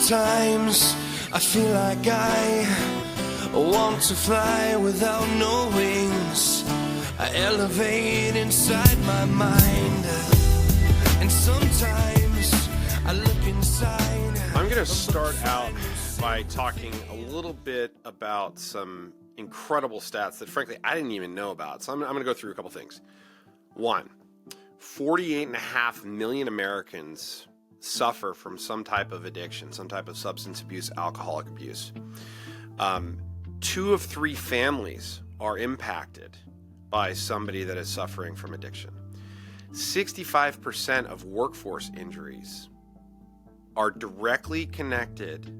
Sometimes I feel like I want to fly without no wings. I elevate inside my mind, and sometimes I look inside. I'm going to start out by talking a little bit about some incredible stats that, frankly, I didn't even know about. So I'm going to go through a couple things. One, 48.5 million Americans suffer from some type of addiction, some type of substance abuse, alcoholic abuse. 2 of 3 families are impacted by somebody that is suffering from addiction. 65% of workforce injuries are directly connected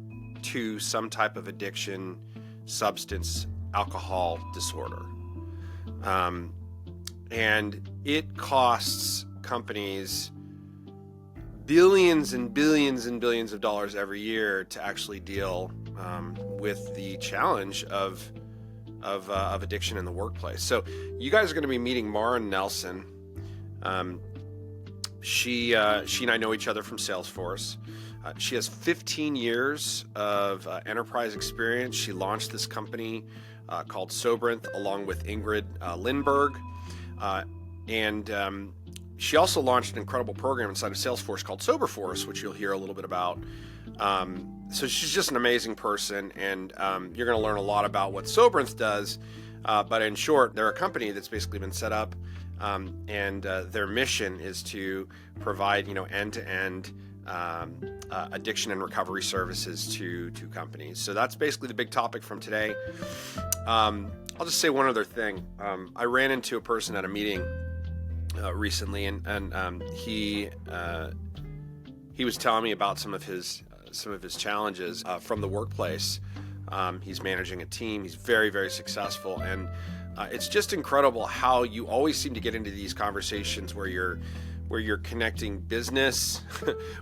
to some type of addiction, substance, alcohol disorder. And it costs companies billions and billions and billions of dollars every year to actually deal with the challenge of addiction in the workplace. So you guys are going to be meeting Marin Nelson. She and I know each other from Salesforce. She has 15 years of enterprise experience. She launched this company called Soberynth along with Ingrid Lindberg. And she also launched an incredible program inside of Salesforce called Soberforce, which you'll hear a little bit about. So she's just an amazing person, and you're going to learn a lot about what Soberynth does. But in short, they're a company that's basically been set up, and their mission is to provide, end-to-end addiction and recovery services to companies. So that's basically the big topic from today. I'll just say one other thing. I ran into a person at a meeting recently, and he was telling me about some of his challenges from the workplace. He's managing a team. He's very, very successful, and it's just incredible how you always seem to get into these conversations where you're connecting business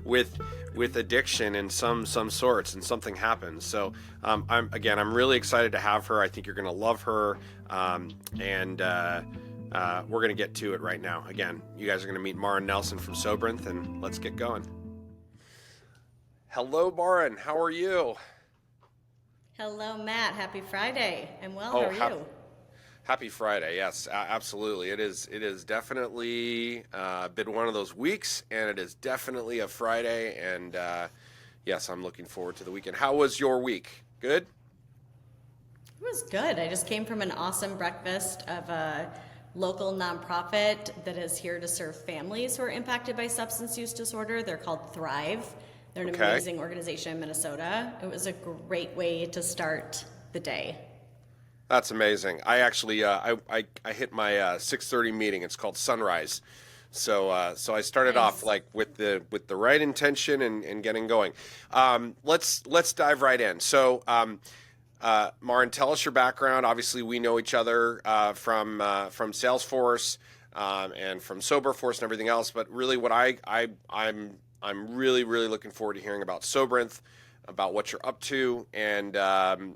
with addiction in some sorts, and something happens. So I'm really excited to have her. I think you're going to love her, and we're going to get to it right now. Again, you guys are going to meet Marin Nelson from Sobrynth, and let's get going. Hello, Marin. How are you? Hello, Matt. Happy Friday. I'm well. How are you? Happy Friday. Yes, absolutely. It is definitely been one of those weeks, and it is definitely a Friday. And yes, I'm looking forward to the weekend. How was your week? Good? It was good. I just came from an awesome breakfast of a local nonprofit that is here to serve families who are impacted by substance use disorder. They're called Thrive. They're an amazing organization in Minnesota. It was a great way to start the day. That's amazing. I actually I hit my 6:30 meeting. It's called Sunrise. So I started off like with the right intention and getting going. Let's dive right in. So Marin, tell us your background. Obviously, we know each other from Salesforce and from Soberforce and everything else. But really, what I'm really looking forward to hearing about Sobrynth, about what you're up to, and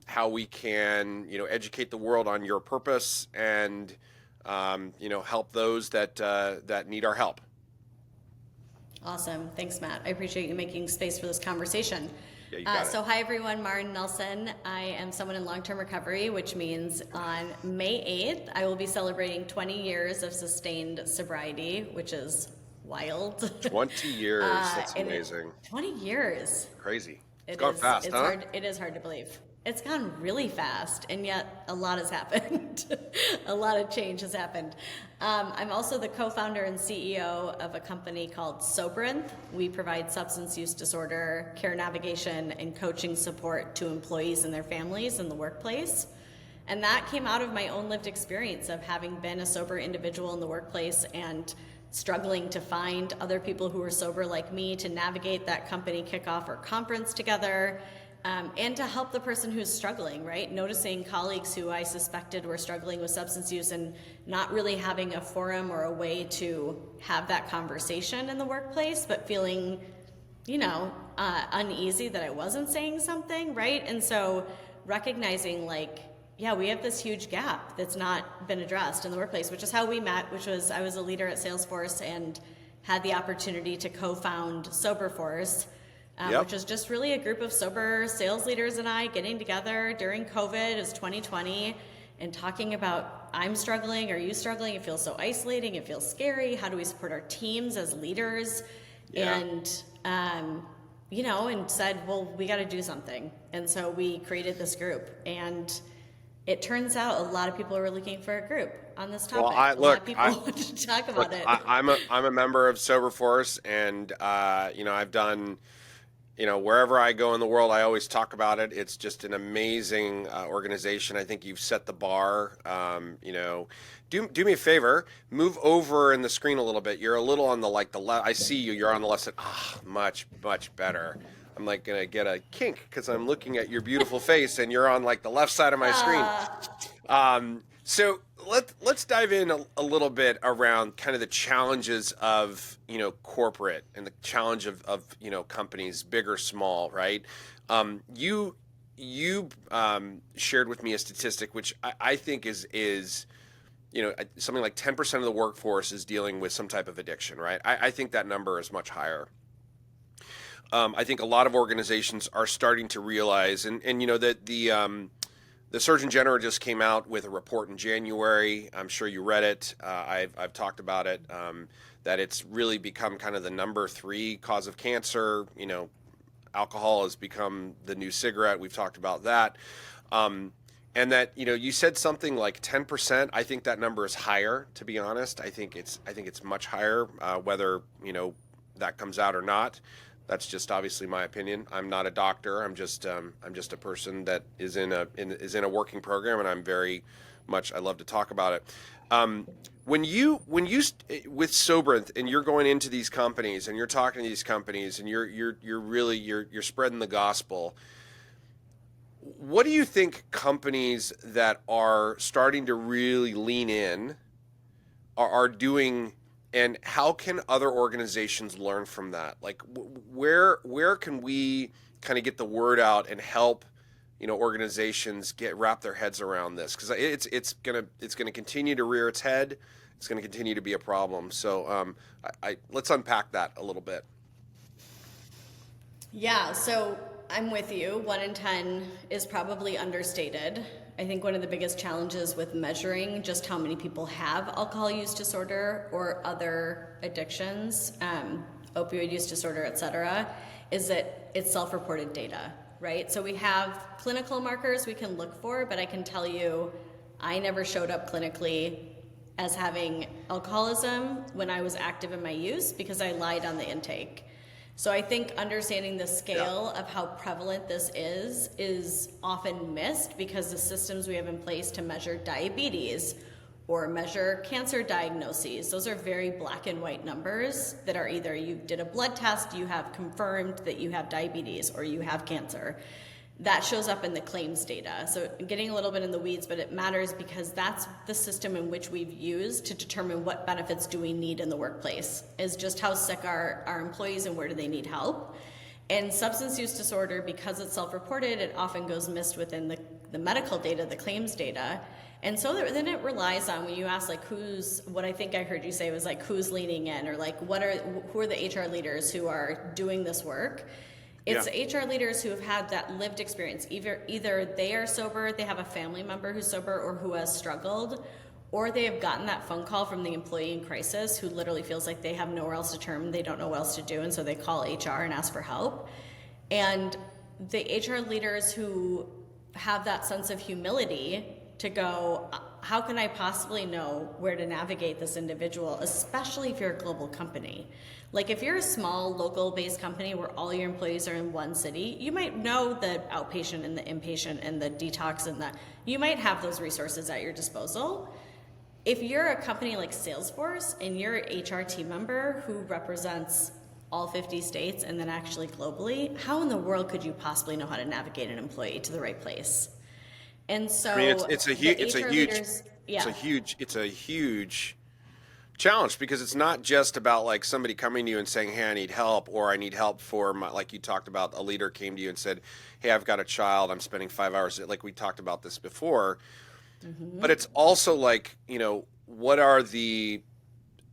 how we can educate the world on your purpose and help those that need our help. Awesome. Thanks, Matt. I appreciate you making space for this conversation. Yeah, you got it. So hi, everyone. Marin Nelson. I am someone in long-term recovery, which means on May 8th, I will be celebrating 20 years of sustained sobriety, which is wild. 20 years. That's amazing. 20 years. Crazy. It's gone fast, huh? It is hard to believe. It's gone really fast, and yet a lot has happened. A lot of change has happened. I'm also the co-founder and CEO of a company called Sobrynth. We provide substance use disorder care navigation and coaching support to employees and their families in the workplace. And that came out of my own lived experience of having been a sober individual in the workplace and struggling to find other people who were sober like me to navigate that company kickoff or conference together, and to help the person who's struggling, right? Noticing colleagues who I suspected were struggling with substance use and not really having a forum or a way to have that conversation in the workplace, but feeling, uneasy that I wasn't saying something, right? And so recognizing we have this huge gap that's not been addressed in the workplace, which is how we met, I was a leader at Salesforce and had the opportunity to co-found Soberforce, which was just really a group of sober sales leaders and I getting together during COVID. It was 2020, and talking about, I'm struggling, are you struggling? It feels so isolating, it feels scary. How do we support our teams as leaders? Yeah. And, you know, and said, well, we got to do something. And so we created this group, and it turns out a lot of people were looking for a group on this topic. Well, a lot of people wanted to talk about it. I'm a member of Soberforce, and you know, I've done, you know, wherever I go in the world, I always talk about it. It's just an amazing organization. I think you've set the bar. You know, do me a favor, move over in the screen a little bit. You're a little on the left. I see you. You're on the left side. Much better. I'm like gonna get a kink because I'm looking at your beautiful face, and you're on like the left side of my screen. So let's dive in a little bit around kind of the challenges of, you know, corporate, and the challenge of you know, companies, big or small, right? You shared with me a statistic which I think is you know, something like 10% of the workforce is dealing with some type of addiction, right? I think that number is much higher. I think a lot of organizations are starting to realize, and you know, that the Surgeon General just came out with a report in January. I'm sure you read it. I've talked about it, that it's really become kind of the number 3 cause of cancer. You know, alcohol has become the new cigarette. We've talked about that. And that, you know, you said something like 10%. I think that number is higher, to be honest. I think it's much higher, whether, you know, that comes out or not. That's just obviously my opinion. I'm not a doctor. I'm just a person that is in a working program, and I'm very much, I love to talk about it. When you with Sobrynth, and you're going into these companies and you're talking to these companies, and you're really spreading the gospel, what do you think companies that are starting to really lean in are doing? And how can other organizations learn from that? Like, where can we kind of get the word out and help, you know, organizations wrap their heads around this? Because it's gonna continue to rear its head. It's gonna continue to be a problem. So let's unpack that a little bit. Yeah, so I'm with you. 1 in 10 is probably understated. I think one of the biggest challenges with measuring just how many people have alcohol use disorder or other addictions, opioid use disorder, et cetera, is that it's self-reported data, right? So we have clinical markers we can look for, but I can tell you I never showed up clinically as having alcoholism when I was active in my use because I lied on the intake. So I think understanding the scale of how prevalent this is often missed because the systems we have in place to measure diabetes or measure cancer diagnoses, those are very black and white numbers that are either you did a blood test, you have confirmed that you have diabetes or you have cancer. That shows up in the claims data. So getting a little bit in the weeds, but it matters because that's the system in which we've used to determine what benefits do we need in the workplace, is just how sick are our employees and where do they need help. And substance use disorder, because it's self-reported, it often goes missed within the medical data, the claims data. And so then it relies on, when you ask like what I think I heard you say was like who's leaning in, or like who are the HR leaders who are doing this work. It's HR leaders who have had that lived experience. Either they are sober, they have a family member who's sober or who has struggled, or they have gotten that phone call from the employee in crisis who literally feels like they have nowhere else to turn, they don't know what else to do, and so they call HR and ask for help. And the HR leaders who have that sense of humility to go, how can I possibly know where to navigate this individual, especially if you're a global company? Like if you're a small local-based company where all your employees are in one city, you might know the outpatient and the inpatient and the detox and you might have those resources at your disposal. If you're a company like Salesforce and you're an HR team member who represents all 50 states and then actually globally, how in the world could you possibly know how to navigate an employee to the right place? And so I mean, it's a huge challenge, because it's not just about like somebody coming to you and saying, hey, I need help, or I need help for my, like you talked about, a leader came to you and said, hey, I've got a child, I'm spending 5 hours, like we talked about this before. Mm-hmm. But it's also like, you know, what are the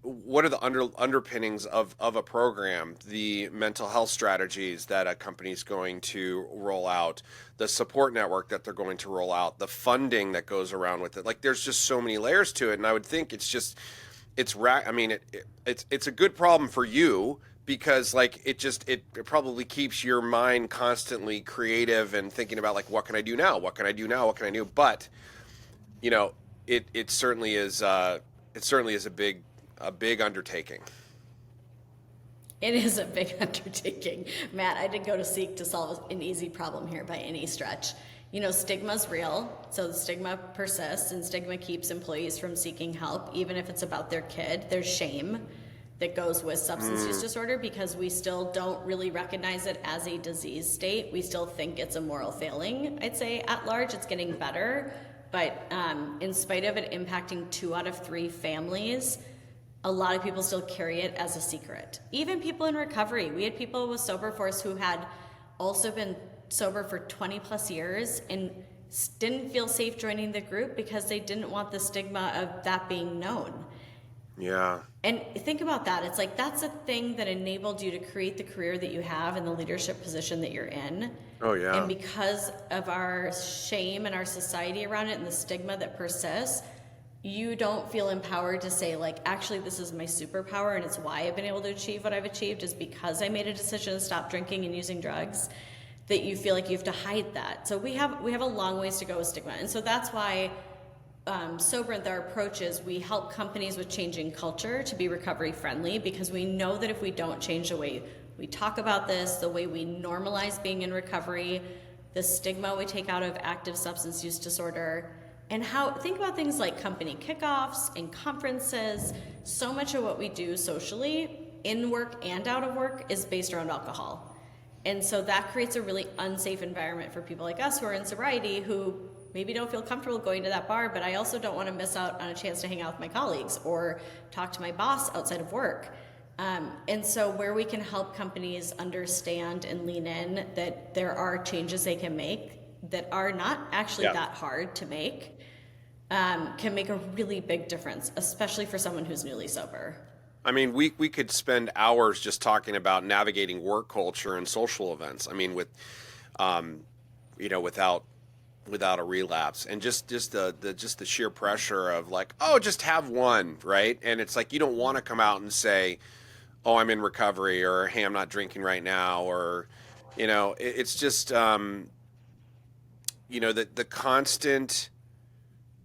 what are the underpinnings of a program, the mental health strategies that a company's going to roll out, the support network that they're going to roll out, the funding that goes around with it. Like, there's just so many layers to it, and I would think I mean, it's a good problem for you, because like it probably keeps your mind constantly creative and thinking about, like, what can I do now? What can I do now? What can I do? But you know, it certainly is a big undertaking. It is a big undertaking. Matt, I didn't go to seek to solve an easy problem here by any stretch. You know, stigma's real, so the stigma persists, and stigma keeps employees from seeking help, even if it's about their kid. There's shame that goes with substance use disorder, because we still don't really recognize it as a disease state. We still think it's a moral failing, I'd say, at large. It's getting better, but in spite of it impacting 2 out of 3 families, a lot of people still carry it as a secret. Even people in recovery. We had people with Soberforce who had also been sober for 20 plus years and didn't feel safe joining the group because they didn't want the stigma of that being known. Yeah. And think about that. It's like, that's a thing that enabled you to create the career that you have and the leadership position that you're in. Oh, yeah. And because of our shame and our society around it and the stigma that persists, you don't feel empowered to say, like, actually, this is my superpower, and it's why I've been able to achieve what I've achieved, is because I made a decision to stop drinking and using drugs, that you feel like you have to hide that. So we have a long ways to go with stigma. And so that's why Sobrynth, our approach is, we help companies with changing culture to be recovery friendly, because we know that if we don't change the way we talk about this, the way we normalize being in recovery, the stigma we take out of active substance use disorder, and think about things like company kickoffs and conferences. So much of what we do socially, in work and out of work, is based around alcohol. And so that creates a really unsafe environment for people like us who are in sobriety, who maybe don't feel comfortable going to that bar, but I also don't want to miss out on a chance to hang out with my colleagues or talk to my boss outside of work. And so where we can help companies understand and lean in that there are changes they can make that are not actually that hard to make, can make a really big difference, especially for someone who's newly sober. I mean, we could spend hours just talking about navigating work culture and social events. I mean, with, without a relapse, and just the sheer pressure of, like, oh, just have one, right? And it's like, you don't want to come out and say, oh, I'm in recovery, or hey, I'm not drinking right now, or, it's just, the constant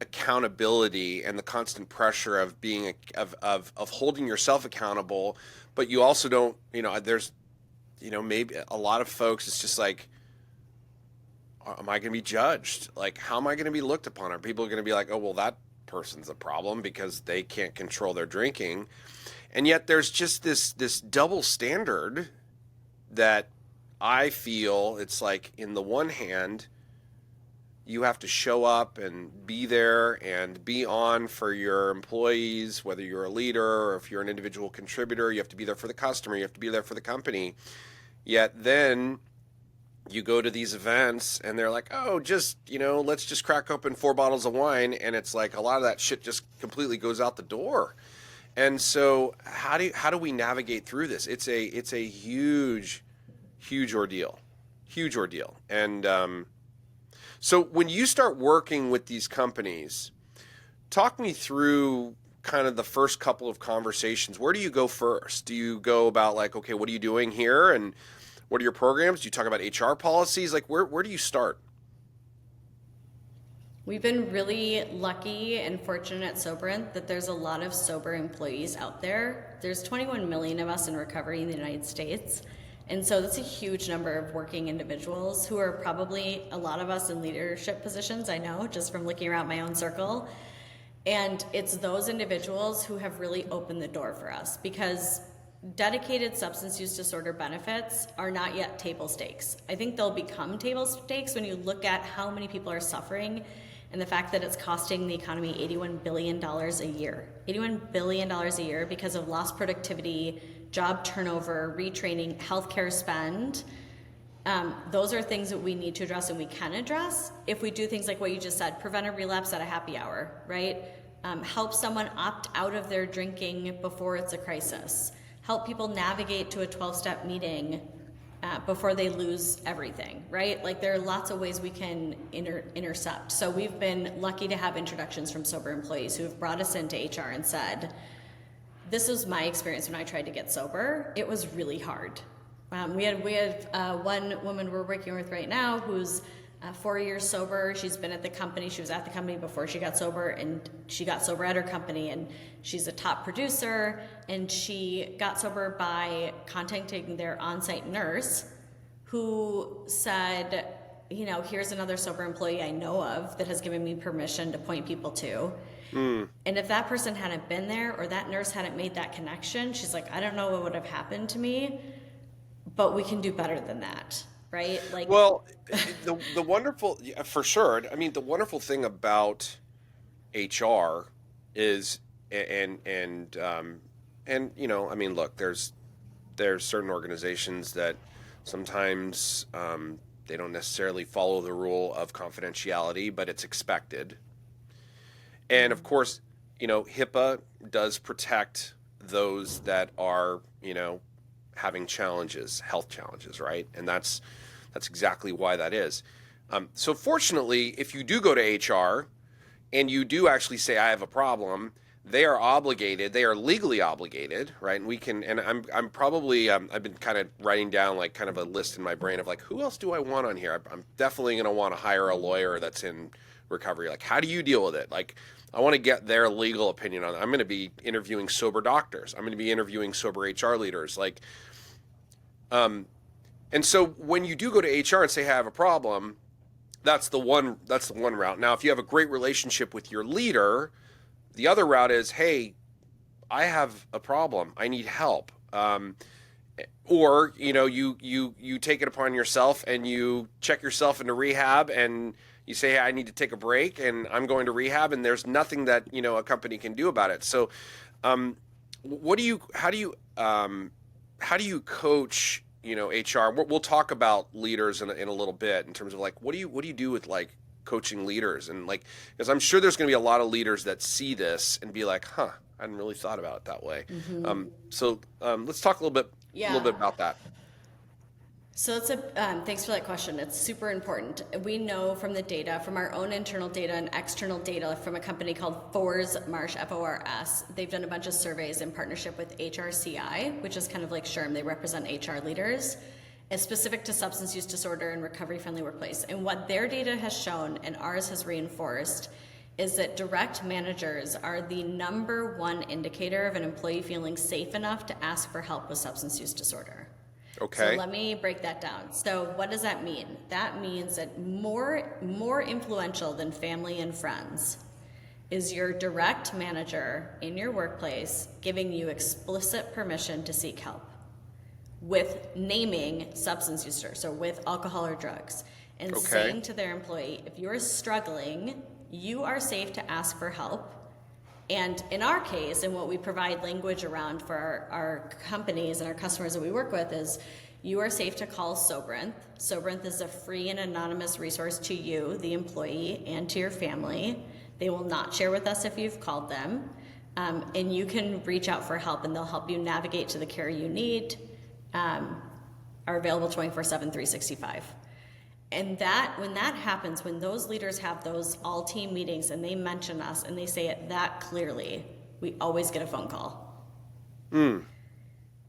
accountability and the constant pressure of being of holding yourself accountable, but you also don't, there's, maybe a lot of folks, it's just like, am I going to be judged? Like, how am I going to be looked upon? Are people going to be like, oh, well, that person's a problem because they can't control their drinking? And yet there's just this double standard that I feel, it's like, in the one hand, you have to show up and be there and be on for your employees, whether you're a leader or if you're an individual contributor. You have to be there for the customer. You have to be there for the company. Yet then you go to these events and they're like, oh, just, let's just crack open 4 bottles of wine. And it's like, a lot of that shit just completely goes out the door. And so how do we navigate through this? It's a huge ordeal, And, so when you start working with these companies, talk me through kind of the first couple of conversations. Where do you go first? Do you go about, like, okay, what are you doing here? And what are your programs? Do you talk about HR policies? Like, where do you start? We've been really lucky and fortunate at Sobrynth that there's a lot of sober employees out there. There's 21 million of us in recovery in the United States. And so that's a huge number of working individuals who are probably, a lot of us, in leadership positions, I know, just from looking around my own circle. And it's those individuals who have really opened the door for us, because dedicated substance use disorder benefits are not yet table stakes. I think they'll become table stakes when you look at how many people are suffering and the fact that it's costing the economy $81 billion a year. $81 billion a year because of lost productivity, job turnover, retraining, healthcare spend. Those are things that we need to address, and we can address if we do things like what you just said: prevent a relapse at a happy hour, right? help someone opt out of their drinking before it's a crisis, help people navigate to a 12-step meeting before they lose everything, right? Like there are lots of ways we can intercept. So we've been lucky to have introductions from sober employees who have brought us into HR and said, this was my experience when I tried to get sober. It was really hard. We had one woman we're working with right now who's 4 years sober. She's been at the company. She was at the company before she got sober, and she got sober at her company, and she's a top producer, and she got sober by contacting their on-site nurse who said, you know, here's another sober employee I know of that has given me permission to point people to. And if that person hadn't been there or that nurse hadn't made that connection, she's like, I don't know what would have happened to me, but we can do better than that. Right? Like, well, the wonderful, for sure. I mean, the wonderful thing about HR is, and you know, I mean, look, there's certain organizations that sometimes they don't necessarily follow the rule of confidentiality, but it's expected. And of course, you know, HIPAA does protect those that are, you know, having challenges, health challenges, right? And that's exactly why that is. So fortunately, if you do go to HR and you do actually say, I have a problem, they are obligated, they are legally obligated, right? And we can, and I'm probably, I've been kind of writing down like kind of a list in my brain of like, who else do I want on here? I'm definitely going to want to hire a lawyer that's in recovery. Like, how do you deal with it? Like, I want to get their legal opinion on it. I'm going to be interviewing sober doctors. I'm going to be interviewing sober HR leaders. Like, and so when you do go to HR and say, hey, I have a problem, that's the one route. Now, if you have a great relationship with your leader, the other route is, hey, I have a problem. I need help. Or, you know, you take it upon yourself and you check yourself into rehab and you say, hey, I need to take a break and I'm going to rehab, and there's nothing that, you know, a company can do about it. So, how do you coach, you know, HR? We'll talk about leaders in a little bit in terms of like, what do you do with like coaching leaders? And like, because I'm sure there's going to be a lot of leaders that see this and be like, I hadn't really thought about it that way. Mm-hmm. Let's talk a little bit about that. So it's thanks for that question. It's super important. We know from the data, from our own internal data and external data from a company called Fors Marsh, F-O-R-S. They've done a bunch of surveys in partnership with HRCI, which is kind of like SHRM. They represent HR leaders. It's specific to substance use disorder and recovery-friendly workplace. And what their data has shown, and ours has reinforced, is that direct managers are the number one indicator of an employee feeling safe enough to ask for help with substance use disorder. Okay. So let me break that down. So what does that mean? That means that more influential than family and friends is your direct manager in your workplace giving you explicit permission to seek help with naming substance use disorder, so with alcohol or drugs, and saying to their employee, if you're struggling, you are safe to ask for help. And in our case, and what we provide language around for our companies and our customers that we work with is, you are safe to call Sobrynth. Sobrynth is a free and anonymous resource to you, the employee, and to your family. They will not share with us if you've called them. And you can reach out for help, and they'll help you navigate to the care you need, are available 24/7, 365. And when that happens, when those leaders have those all-team meetings and they mention us and they say it that clearly, we always get a phone call.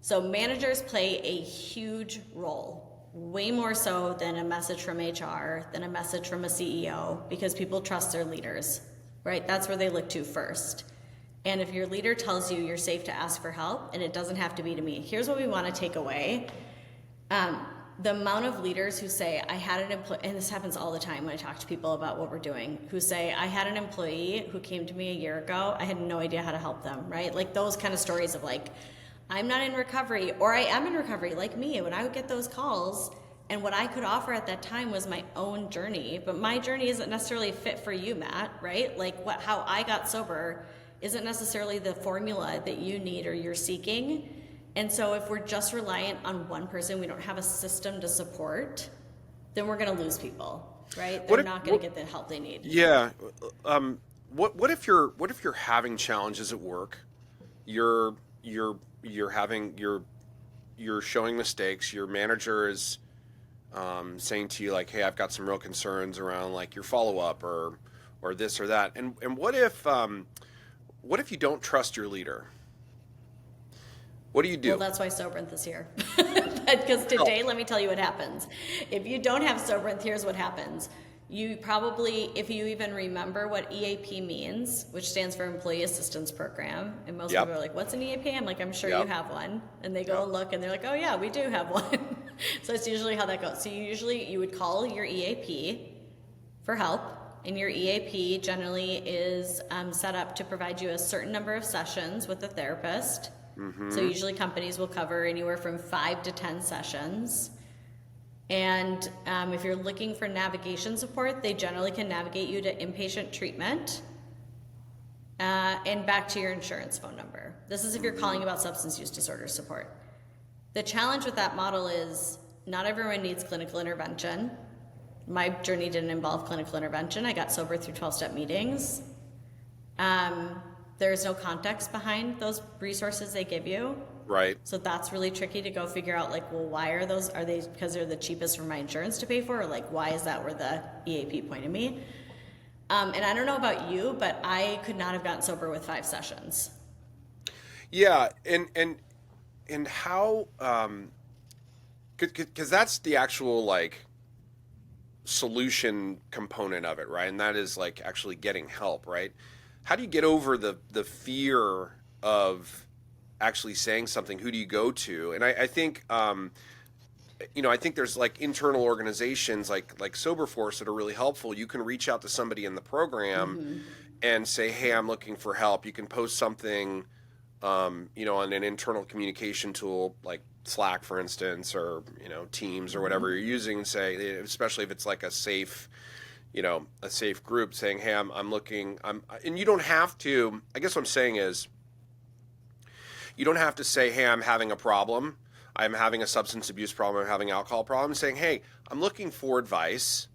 So managers play a huge role, way more so than a message from HR, than a message from a CEO, because people trust their leaders, right? That's where they look to first. And if your leader tells you you're safe to ask for help, and it doesn't have to be to me, here's what we want to take away. The amount of leaders who say, I had an employee, and this happens all the time when I talk to people about what we're doing, who say, I had an employee who came to me a year ago, I had no idea how to help them, right? Like those kind of stories of like, I'm not in recovery, or I am in recovery, like me. When I would get those calls, and what I could offer at that time was my own journey, but my journey isn't necessarily fit for you, Matt, right? Like how I got sober isn't necessarily the formula that you need or you're seeking. And so if we're just reliant on one person, we don't have a system to support, then we're going to lose people, right? They're not going to get the help they need. Yeah. what if you're having challenges at work? You're having you're showing mistakes. Your manager is saying to you like, "Hey, I've got some real concerns around like your follow up or this or that." And what if you don't trust your leader? What do you do? Well, that's why Sobrynth is here. Because today, let me tell you what happens. If you don't have Sobrynth, here's what happens. You probably, if you even remember what EAP means, which stands for Employee Assistance Program, and most people are like, what's an EAP? I'm like, I'm sure you have one. And they go and look, and they're like, oh yeah, we do have one. So it's usually how that goes. So you would call your EAP for help, and your EAP generally is set up to provide you a certain number of sessions with a therapist. So usually companies will cover anywhere from 5 to 10 sessions. And if you're looking for navigation support, they generally can navigate you to inpatient treatment and back to your insurance phone number. This is if you're calling about substance use disorder support. The challenge with that model is not everyone needs clinical intervention. My journey didn't involve clinical intervention. I got sober through 12-step meetings. There's no context behind those resources they give you. Right. So that's really tricky to go figure out, like, well, why are they because they're the cheapest for my insurance to pay for, or like, why is that where the EAP pointed me? And I don't know about you, but I could not have gotten sober with 5 sessions. Yeah. And how, cause that's the actual like solution component of it. Right. And that is like actually getting help, right? How do you get over the fear of actually saying something? Who do you go to? And I think, I think there's like internal organizations like Soberforce that are really helpful. You can reach out to somebody in the program and say, hey, I'm looking for help. You can post something, on an internal communication tool like Slack, for instance, or, Teams or whatever you're using, and say, especially if it's like a safe group, saying, hey, I'm looking, and you don't have to, I guess what I'm saying is, you don't have to say, hey, I'm having a problem. I'm having a substance abuse problem. I'm having alcohol problem. Saying, hey, I'm looking for advice,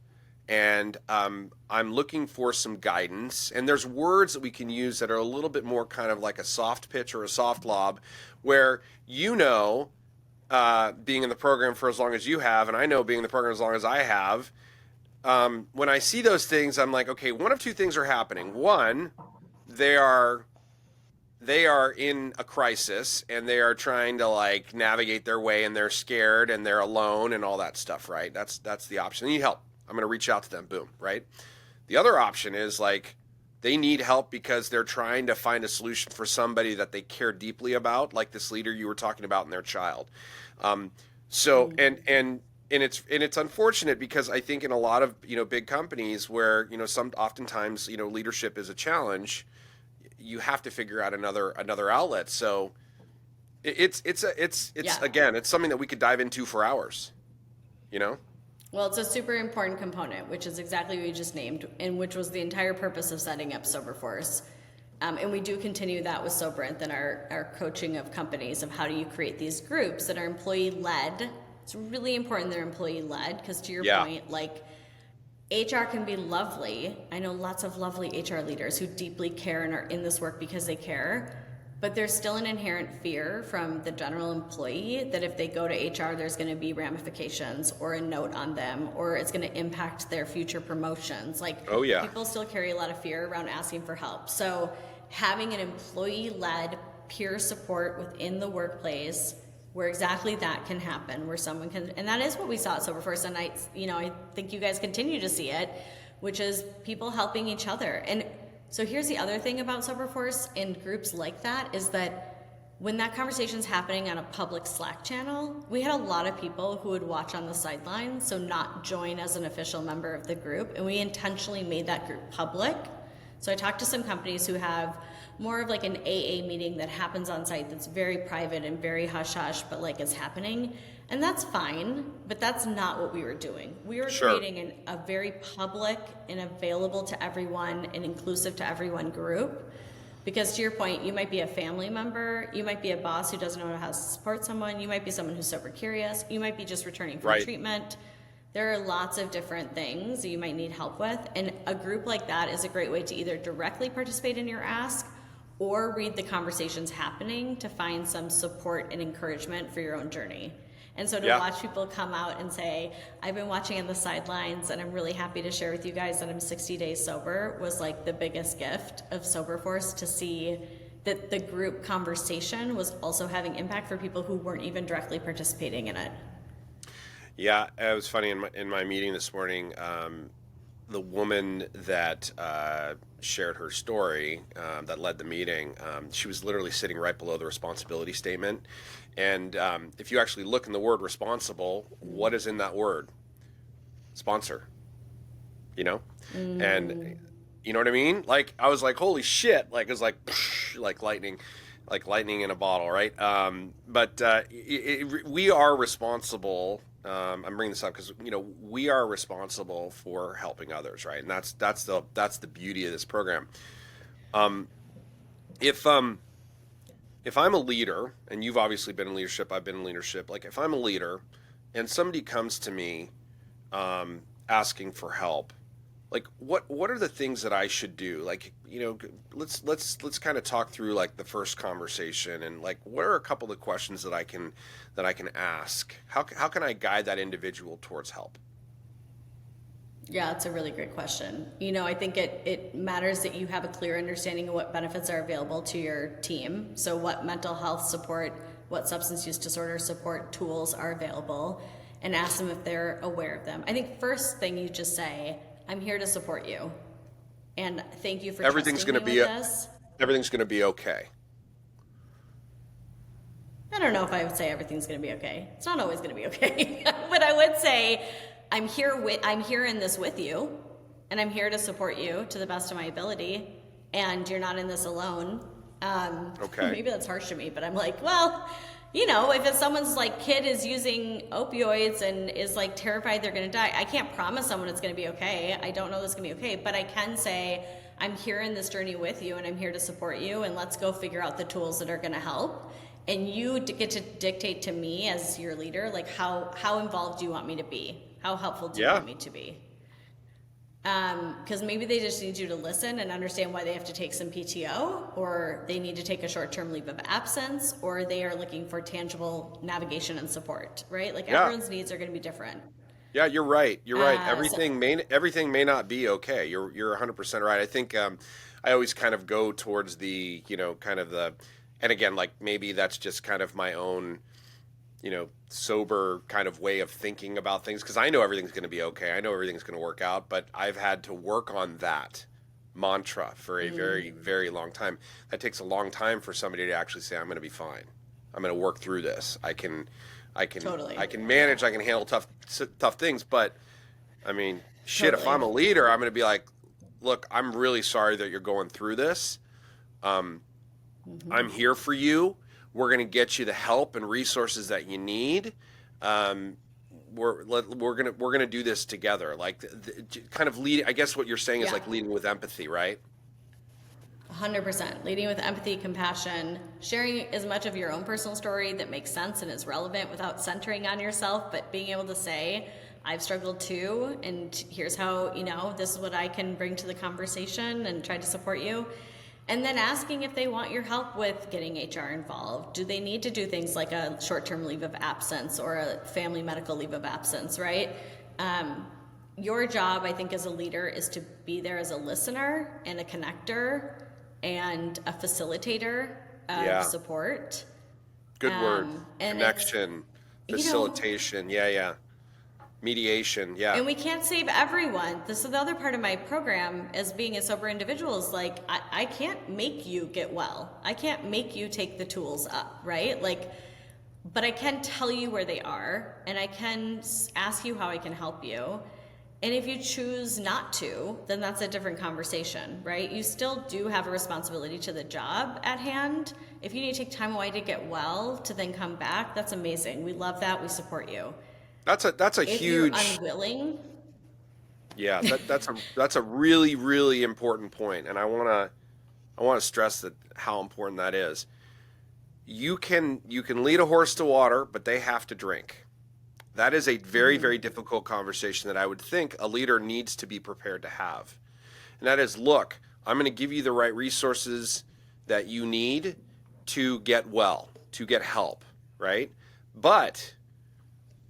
and I'm looking for some guidance. And there's words that we can use that are a little bit more kind of like a soft pitch or a soft lob, where being in the program for as long as you have, and I know being in the program as long as I have, when I see those things, I'm like, okay, one of two things are happening. One, they are in a crisis and they are trying to like navigate their way, and they're scared and they're alone and all that stuff, right? That's the option. They need help. I'm going to reach out to them. Boom, right? The other option is like they need help because they're trying to find a solution for somebody that they care deeply about, like this leader you were talking about and their child. And it's unfortunate because I think in a lot of big companies where oftentimes leadership is a challenge, you have to figure out another outlet. So it's again, it's something that we could dive into for hours. Well, it's a super important component, which is exactly what you just named, and which was the entire purpose of setting up Soberforce. And we do continue that with Sobrynth and our coaching of companies of how do you create these groups that are employee-led. It's really important they're employee-led because, to your point, like, HR can be lovely. I know lots of lovely HR leaders who deeply care and are in this work because they care, but there's still an inherent fear from the general employee that if they go to HR, there's going to be ramifications or a note on them, or it's going to impact their future promotions. Like, people still carry a lot of fear around asking for help. So having an employee-led peer support within the workplace where exactly that can happen, where someone can, and that is what we saw at Soberforce, and I think you guys continue to see it, which is people helping each other. And so here's the other thing about Soberforce and groups like that is that when that conversation's happening on a public Slack channel, we had a lot of people who would watch on the sidelines, so not join as an official member of the group, and we intentionally made that group public. So I talked to some companies who have more of like an AA meeting that happens on site that's very private and very hush-hush, but like it's happening. And that's fine, but that's not what we were doing. We were creating a very public and available to everyone and inclusive to everyone group. Because to your point, you might be a family member, you might be a boss who doesn't know how to support someone, you might be someone who's sober curious, you might be just returning from treatment. There are lots of different things you might need help with, and a group like that is a great way to either directly participate in your ask or read the conversations happening to find some support and encouragement for your own journey. And so to watch people come out and say, I've been watching on the sidelines and I'm really happy to share with you guys that I'm 60 days sober, was like the biggest gift of Soberforce, to see that the group conversation was also having impact for people who weren't even directly participating in it. Yeah, it was funny in my meeting this morning. The woman that shared her story, that led the meeting, she was literally sitting right below the responsibility statement. And if you actually look in the word responsible, what is in that word? Sponsor. You know? And you know what I mean? Like, I was like, holy shit. Like, it was like, like lightning in a bottle, right? We are responsible. I'm bringing this up because, you know, we are responsible for helping others, right? And that's the beauty of this program. If I'm a leader, and you've obviously been in leadership, I've been in leadership. Like, if I'm a leader, and somebody comes to me asking for help, like, what are the things that I should do? Like, you know, let's kind of talk through like the first conversation, and like, what are a couple of questions that I can ask? How can I guide that individual towards help? Yeah, it's a really great question. You know, I think it matters that you have a clear understanding of what benefits are available to your team. So what mental health support, what substance use disorder support tools are available, and ask them if they're aware of them. I think first thing you just say, I'm here to support you, and thank you for Everything's trusting going me to be with this. Everything's going to be okay. I don't know if I would say everything's going to be okay. It's not always going to be okay. But I would say I'm here in this with you, and I'm here to support you to the best of my ability, and you're not in this alone. Okay. Maybe that's harsh to me, but I'm like, well, you know, if it's someone's like kid is using opioids and is like terrified they're going to die, I can't promise someone it's going to be okay. I don't know this is going to be okay, but I can say I'm here in this journey with you, and I'm here to support you, and let's go figure out the tools that are going to help. And you get to dictate to me as your leader, like how involved do you want me to be? How helpful do you want me to be? Because maybe they just need you to listen and understand why they have to take some PTO, or they need to take a short-term leave of absence, or they are looking for tangible navigation and support, right? Like everyone's needs are going to be different. Yeah, you're right. You're right. Everything may not be okay. You're 100% right. I think I always kind of go towards the, you know, kind of the, and again, like maybe that's just kind of my own, you know, sober kind of way of thinking about things, because I know everything's going to be okay. I know everything's going to work out, but I've had to work on that mantra for a very, very long time. That takes a long time for somebody to actually say, I'm going to be fine. I'm going to work through this. I can Totally. I can manage, I can handle tough things, but I mean, shit, Totally. if I'm a leader, I'm going to be like, look, I'm really sorry that you're going through this. I'm here for you. We're going to get you the help and resources that you need. We're going to do this together. Like kind of lead. I guess what you're saying is like leading with empathy, right? 100%. Leading with empathy, compassion, sharing as much of your own personal story that makes sense and is relevant without centering on yourself, but being able to say, I've struggled too, and here's how, you know, this is what I can bring to the conversation and try to support you. And then asking if they want your help with getting HR involved. Do they need to do things like a short-term leave of absence or a family medical leave of absence, right? Your job, I think, as a leader is to be there as a listener and a connector and a facilitator of support. Good word. And connection, facilitation, mediation, And we can't save everyone. This is the other part of my program as being a sober individual is like, I can't make you get well. I can't make you take the tools up, right? Like, but I can tell you where they are, and I can ask you how I can help you. And if you choose not to, then that's a different conversation, right? You still do have a responsibility to the job at hand. If you need to take time away to get well, to then come back, that's amazing. We love that. We support you. That's a if huge. If you're unwilling. Yeah, that's a really, really important point, and I wanna stress that how important that is. You can lead a horse to water, but they have to drink. That is a very, very difficult conversation that I would think a leader needs to be prepared to have. And that is, look, I'm going to give you the right resources that you need to get well, to get help, right? But,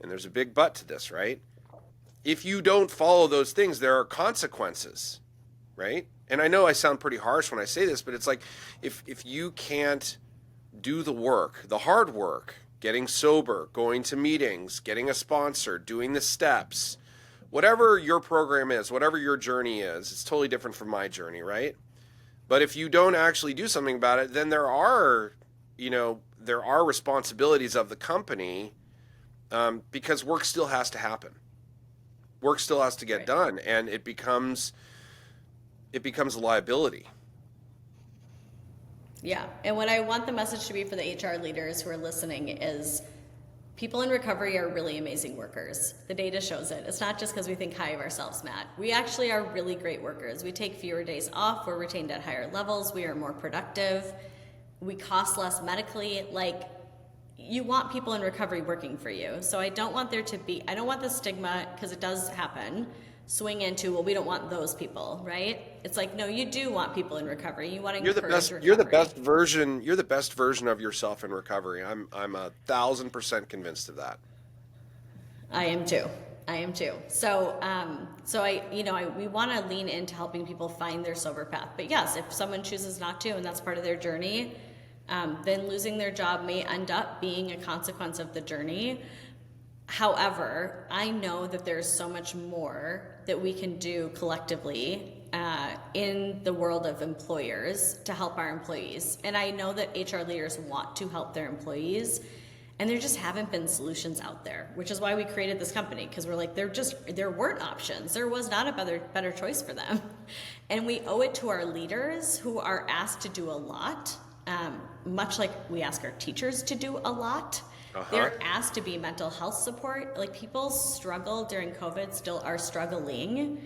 and there's a big but to this, right? If you don't follow those things, there are consequences, right? And I know I sound pretty harsh when I say this, but it's like, if you can't do the work, the hard work, getting sober, going to meetings, getting a sponsor, doing the steps, whatever your program is, whatever your journey is, it's totally different from my journey, right? But if you don't actually do something about it, then there are responsibilities of the company, because work still has to happen. Work still has to get done, and it becomes a liability. Yeah, and what I want the message to be for the HR leaders who are listening is people in recovery are really amazing workers. The data shows it. It's not just because we think high of ourselves, Matt. We actually are really great workers. We take fewer days off. We're retained at higher levels. We are more productive. We cost less medically. Like, you want people in recovery working for you. So I don't want the stigma, because it does happen, swing into, well, we don't want those people, right? It's like, no, you do want people in recovery. You want to encourage recovery. You're the best version of yourself in recovery. I'm 1,000% convinced of that. I am too. So we want to lean into helping people find their sober path. But yes, if someone chooses not to, and that's part of their journey, then losing their job may end up being a consequence of the journey. However, I know that there's so much more that we can do collectively in the world of employers to help our employees. And I know that HR leaders want to help their employees, and there just haven't been solutions out there, which is why we created this company, because we're like, there weren't options. There was not a better choice for them. And we owe it to our leaders, who are asked to do a lot, much like we ask our teachers to do a lot. They're asked to be mental health support. Like, people struggle during COVID, still are struggling.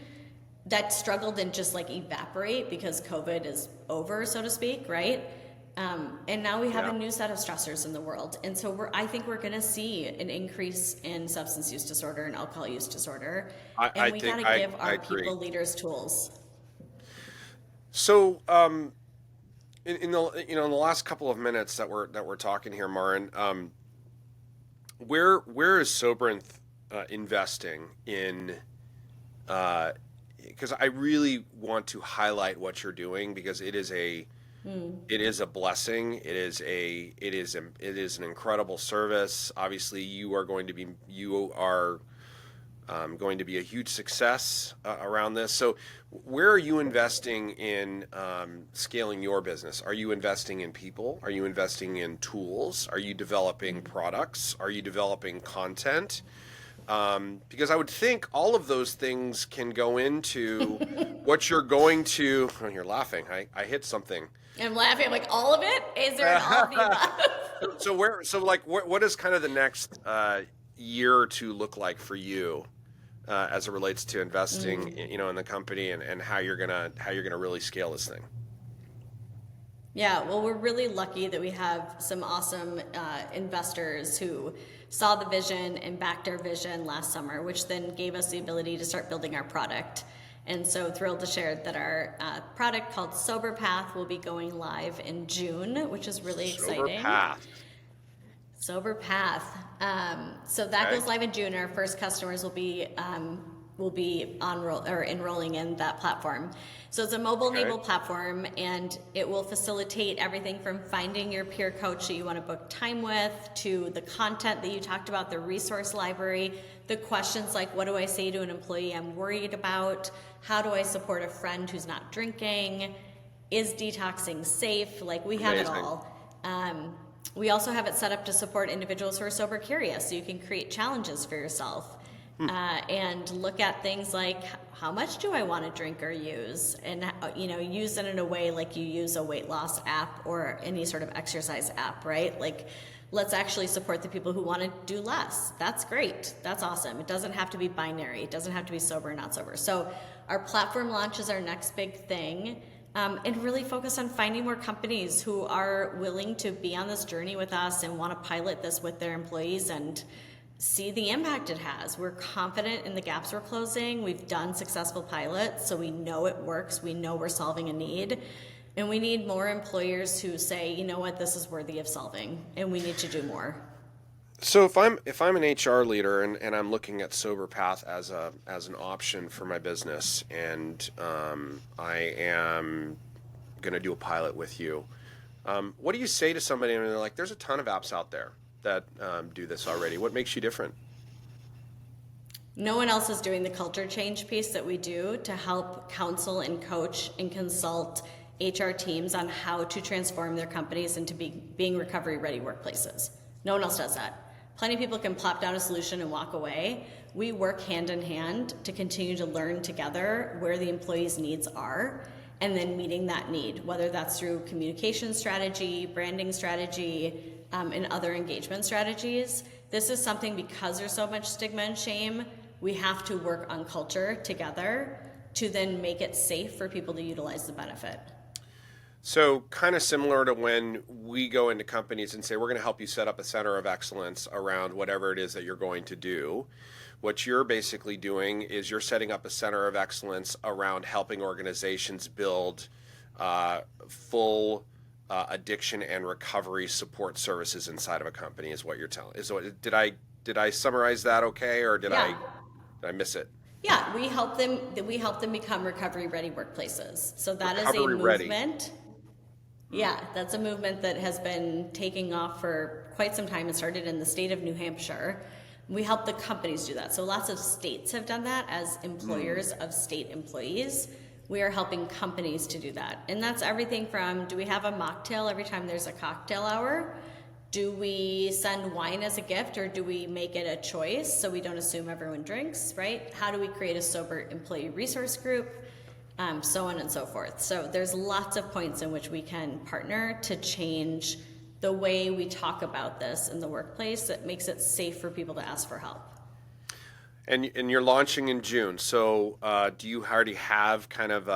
That struggle didn't just like evaporate because COVID is over, so to speak, right? And now we have a new set of stressors in the world. And so I think we're going to see an increase in substance use disorder and alcohol use disorder. And we got to give our people leaders tools. So, in the last couple of minutes that we're talking here, Marin, where is Sobrynth investing in? Because I really want to highlight what you're doing, because it is a blessing. It is an incredible service. Obviously, you are going to be a huge success around this. So, where are you investing in scaling your business? Are you investing in people? Are you investing in tools? Are you developing products? Are you developing content? Because I would think all of those things can go into what you're going to. Oh, you're laughing. I hit something. I'm laughing. I'm like, all of it? Is there an all of the above? What does kind of the next year or two look like for you as it relates to investing, in the company and how you're gonna really scale this thing? Yeah, well, we're really lucky that we have some awesome investors who saw the vision and backed our vision last summer, which then gave us the ability to start building our product. And so thrilled to share that our product called Soberpath will be going live in June, which is really exciting. Soberpath. So that goes live in June. Our first customers will be enrolling in that platform. So it's a mobile-enabled platform, and it will facilitate everything from finding your peer coach that you want to book time with, to the content that you talked about, the resource library, the questions like, what do I say to an employee I'm worried about? How do I support a friend who's not drinking? Is detoxing safe? Like, we have it all. We also have it set up to support individuals who are sober curious, so you can create challenges for yourself. And look at things like, how much do I want to drink or use? And, use it in a way like you use a weight loss app or any sort of exercise app, right? Like, let's actually support the people who want to do less. That's great. That's awesome. It doesn't have to be binary. It doesn't have to be sober or not sober. So our platform launch is our next big thing. And really focus on finding more companies who are willing to be on this journey with us and want to pilot this with their employees and see the impact it has. We're confident in the gaps we're closing. We've done successful pilots, so we know it works. We know we're solving a need. And we need more employers who say, you know what, this is worthy of solving, and we need to do more. So if I'm an HR leader and I'm looking at SoberPath as an option for my business, and I am going to do a pilot with you, what do you say to somebody and they're like, there's a ton of apps out there that do this already. What makes you different? No one else is doing the culture change piece that we do to help counsel and coach and consult HR teams on how to transform their companies into being recovery-ready workplaces. No one else does that. Plenty of people can plop down a solution and walk away. We work hand in hand to continue to learn together where the employees' needs are, and then meeting that need, whether that's through communication strategy, branding strategy, and other engagement strategies. This is something, because there's so much stigma and shame, we have to work on culture together to then make it safe for people to utilize the benefit. So kind of similar to when we go into companies and say, we're going to help you set up a center of excellence around whatever it is that you're going to do. What you're basically doing is you're setting up a center of excellence around helping organizations build full addiction and recovery support services inside of a company, is what you're telling. Did I summarize that okay, or did I miss it? Yeah, we help them become recovery-ready workplaces. So that is a Recovery-ready. movement. Yeah, that's a movement that has been taking off for quite some time. It started in the state of New Hampshire. We help the companies do that. So lots of states have done that as employers of state employees. We are helping companies to do that. And that's everything from, do we have a mocktail every time there's a cocktail hour? Do we send wine as a gift, or do we make it a choice so we don't assume everyone drinks, right? How do we create a sober employee resource group? So on and so forth. So there's lots of points in which we can partner to change the way we talk about this in the workplace that makes it safe for people to ask for help. And you're launching in June. So do you already have kind of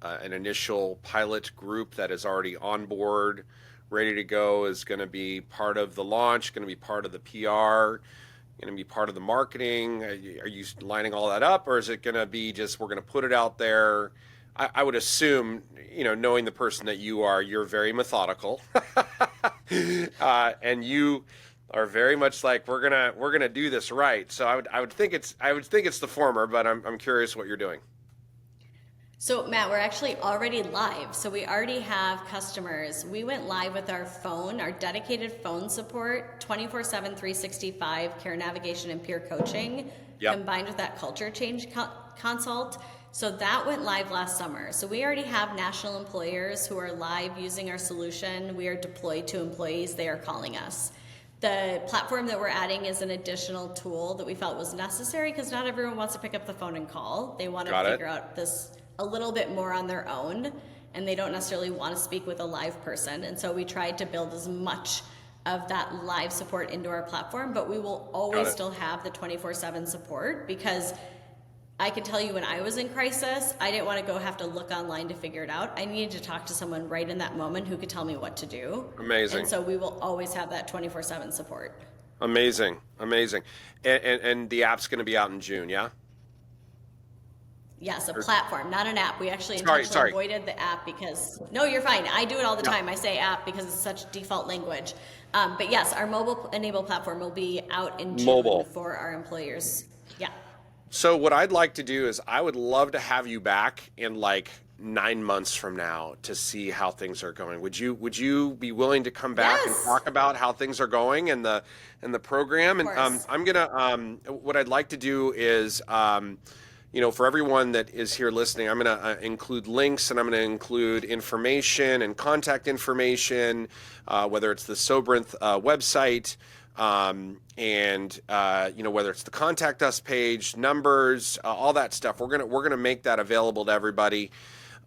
an initial pilot group that is already on board, ready to go, is going to be part of the launch, going to be part of the PR, going to be part of the marketing? Are you lining all that up, or is it going to be just, we're going to put it out there? I would assume, knowing the person that you are, you're very methodical, and you are very much like, we're gonna do this right. So I would think it's the former, but I'm curious what you're doing. So Matt, we're actually already live. So we already have customers. We went live with our dedicated phone support, 24/7, 365 care navigation and peer coaching, combined with that culture change consult. So that went live last summer. So we already have national employers who are live using our solution. We are deployed to employees. They are calling us. The platform that we're adding is an additional tool that we felt was necessary because not everyone wants to pick up the phone and call. They want to figure out this a little bit more on their own, and they don't necessarily want to speak with a live person. And so we tried to build as much of that live support into our platform, but we will always still have the 24/7 support, because I can tell you, when I was in crisis, I didn't want to have to look online to figure it out. I needed to talk to someone right in that moment who could tell me what to do. Amazing. And so we will always have that 24/7 support. Amazing. And the app's going to be out in June, yeah? Yes, a platform, not an app. We actually intentionally avoided the app because, no, you're fine. I do it all the time. I say app because it's such default language. But yes, our mobile-enabled platform will be out in June for our employers. Yeah. So what I'd like to do is, I would love to have you back in like 9 months from now to see how things are going. Would you be willing to come back and talk about how things are going in the program? And I'm gonna what I'd like to do is for everyone that is here listening, I'm going to include links, and I'm going to include information and contact information, whether it's the Soberforce website, and whether it's the contact us page, numbers, all that stuff. We're gonna make that available to everybody,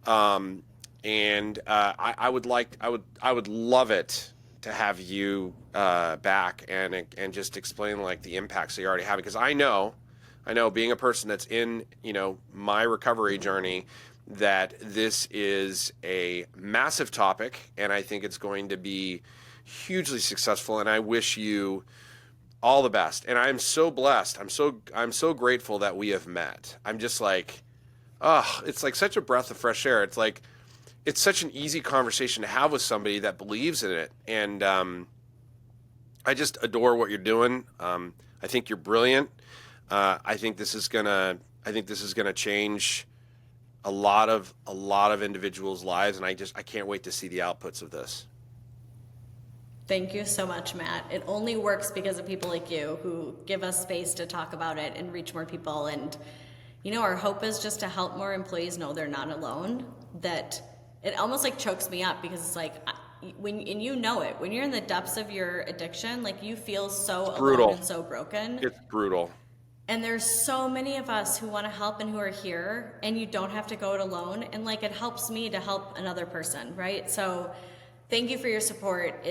and I would love it to have you back and just explain like the impacts that you're already having, because I know being a person that's in my recovery journey, that this is a massive topic, and I think it's going to be hugely successful. And I wish you All the best. And I'm so blessed. I'm so grateful that we have met. I'm just like, oh, it's like such a breath of fresh air. It's like, it's such an easy conversation to have with somebody that believes in it. And I just adore what you're doing. I think you're brilliant. I think this is gonna change a lot of individuals' lives, and I can't wait to see the outputs of this. Thank you so much, Matt. It only works because of people like you who give us space to talk about it and reach more people. And, our hope is just to help more employees know they're not alone. That it almost like chokes me up because it's like, when you're in the depths of your addiction, like you feel so alone and so broken. It's brutal. And there's so many of us who want to help and who are here, and you don't have to go it alone. And like, it helps me to help another person, right? So thank you for your support.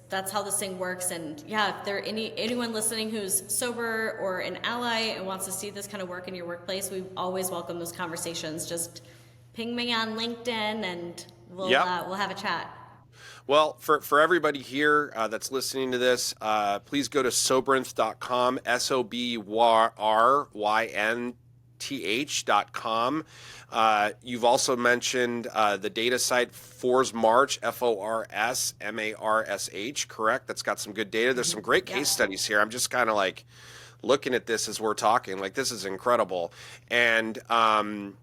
That's how this thing works. And yeah, if there anyone listening who's sober or an ally and wants to see this kind of work in your workplace, we always welcome those conversations. Just ping me on LinkedIn and we'll have a chat. Well, for everybody here that's listening to this, please go to sobrynth.com, sobrynth.com. You've also mentioned the data site Forsmarsh, FORSMARSH, correct? That's got some good data. There's some great case studies here. I'm just kind of like looking at this as we're talking, like this is incredible. And Marin,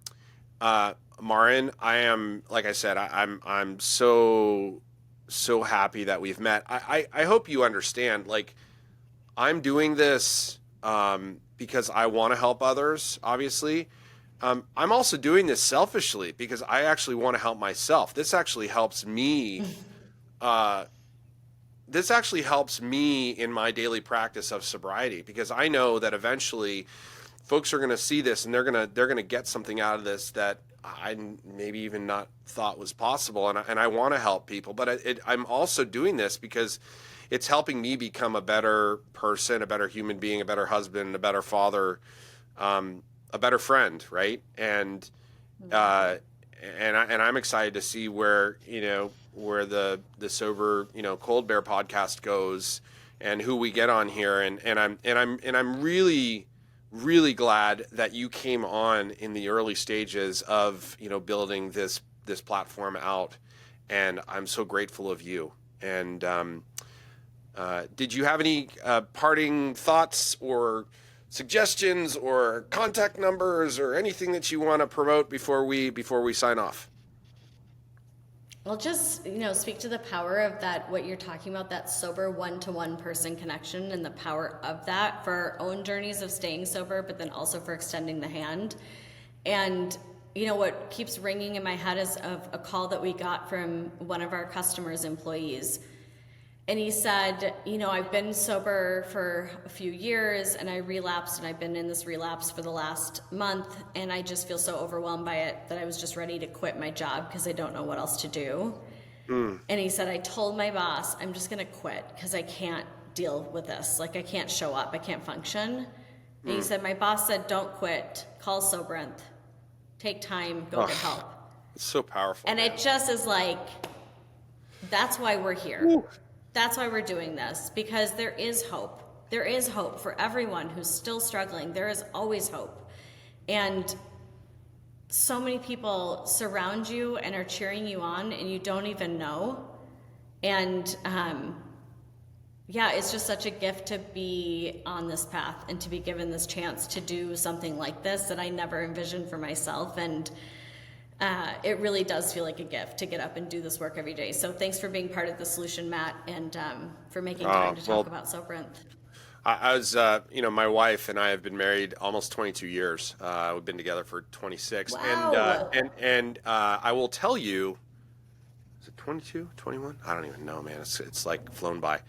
I am, like I said, I'm so happy that we've met. I hope you understand, like, I'm doing this because I want to help others, obviously. I'm also doing this selfishly because I actually want to help myself. This actually helps me. This actually helps me in my daily practice of sobriety, because I know that eventually folks are going to see this and they're going to get something out of this that I maybe even not thought was possible. And I want to help people, but I'm also doing this because it's helping me become a better person, a better human being, a better husband, a better father, a better friend, right? And I'm excited to see where the Sober, Cold Bear podcast goes and who we get on here. And I'm really glad that you came on in the early stages of, building this platform out. And I'm so grateful of you. And did you have any parting thoughts or suggestions or contact numbers or anything that you want to promote before we sign off? Well, just, speak to the power of that, what you're talking about, that sober one-to-one person connection and the power of that for our own journeys of staying sober, but then also for extending the hand. And, what keeps ringing in my head is of a call that we got from one of our customers' employees. And he said, I've been sober for a few years and I relapsed, and I've been in this relapse for the last month, and I just feel so overwhelmed by it that I was just ready to quit my job because I don't know what else to do. And he said, I told my boss, I'm just going to quit because I can't deal with this. Like, I can't show up. I can't function. And he said, my boss said, don't quit. Call Sobrynth. Take time. Go get help. It's so powerful. And it just is like, that's why we're here. Ooh. That's why we're doing this, because there is hope. There is hope for everyone who's still struggling. There is always hope. And so many people surround you and are cheering you on, and you don't even know. And it's just such a gift to be on this path and to be given this chance to do something like this that I never envisioned for myself. And it really does feel like a gift to get up and do this work every day. So thanks for being part of the solution, Matt, and for making time to talk about Sobrynth. I was, my wife and I have been married almost 22 years. We've been together for 26. Wow. And I will tell you, is it 22, 21? I don't even know, man. It's like flown by.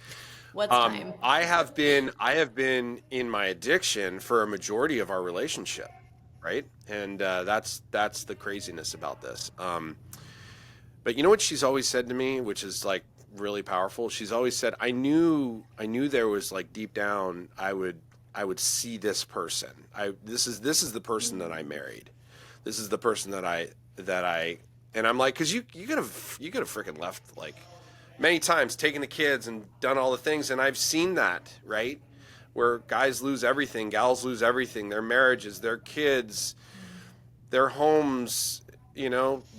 What's time? I have been in my addiction for a majority of our relationship. Right. And that's the craziness about this. But you know what she's always said to me, which is like really powerful? She's always said, I knew there was, like, deep down, I would see this person. This is the person that I married. This is the person that I and I'm like, because you could have freaking left, like, many times, taken the kids and done all the things, and I've seen that, right? where guys lose everything, gals lose everything, their marriages, their kids, their homes,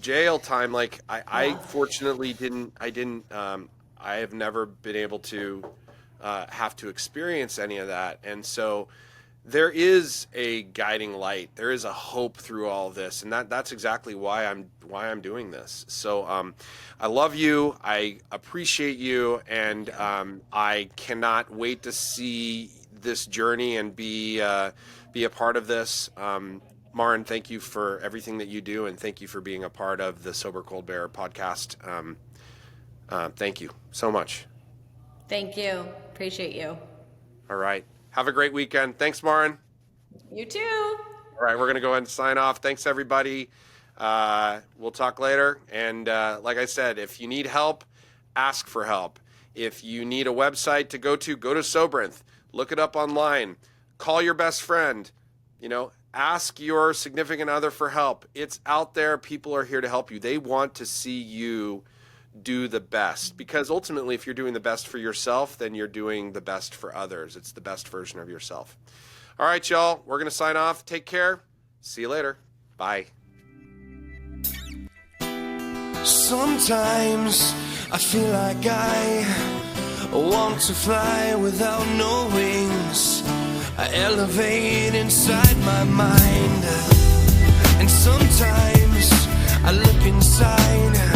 jail time. Like I fortunately I have never been able to have to experience any of that. And so there is a guiding light. There is a hope through all of this. And that's exactly why I'm doing this. So I love you. I appreciate you. And I cannot wait to see this journey and be a part of this. Marin, thank you for everything that you do. And thank you for being a part of the Sober Cold Bear podcast. Thank you so much. Thank you. Appreciate you. All right. Have a great weekend. Thanks, Marin. You too. All right, we're going to go ahead and sign off. Thanks, everybody. We'll talk later. And like I said, if you need help, ask for help. If you need a website to go to Sobrynth. Look it up online. Call your best friend. Ask your significant other for help. It's out there. People are here to help you. They want to see you do the best, because ultimately if you're doing the best for yourself, then you're doing the best for others. It's the best version of yourself. All right, y'all, we're going to sign off. Take care. See you later. Bye. Sometimes I feel like I want to fly without no wings. I elevate inside my mind, and sometimes I look inside